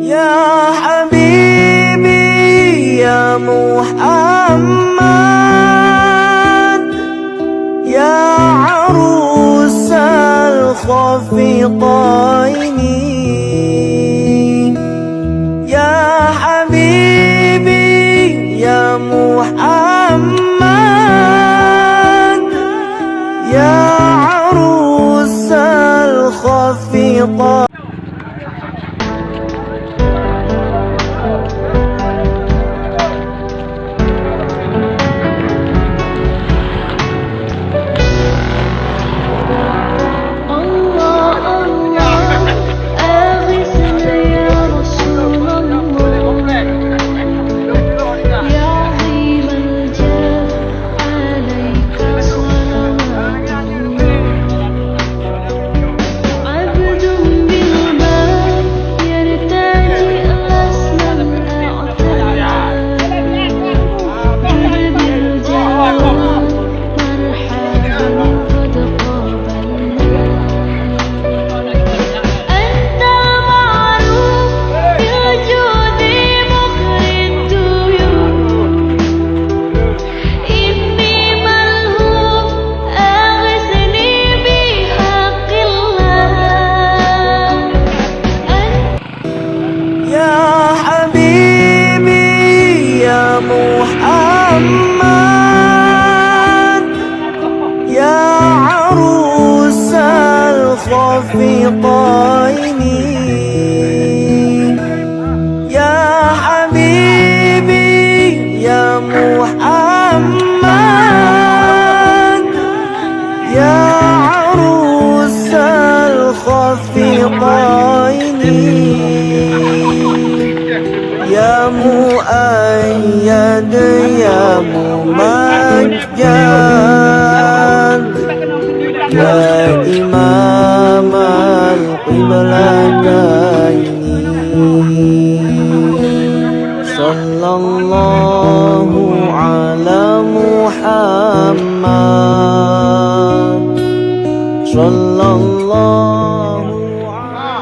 Ya Habibi ya Muhammad, ya arusal khafiqaini, ya Habibi ya Muhammad, ya arusal khafiqaini. Muhammad, ya arusal khafiqaini, ya Habibi ya Muhammad, ya arusal khafiqaini, ya muayyad ya mumajjad, ya imam al-qiblataini, sallallahu ala Muhammad, sallallahu ala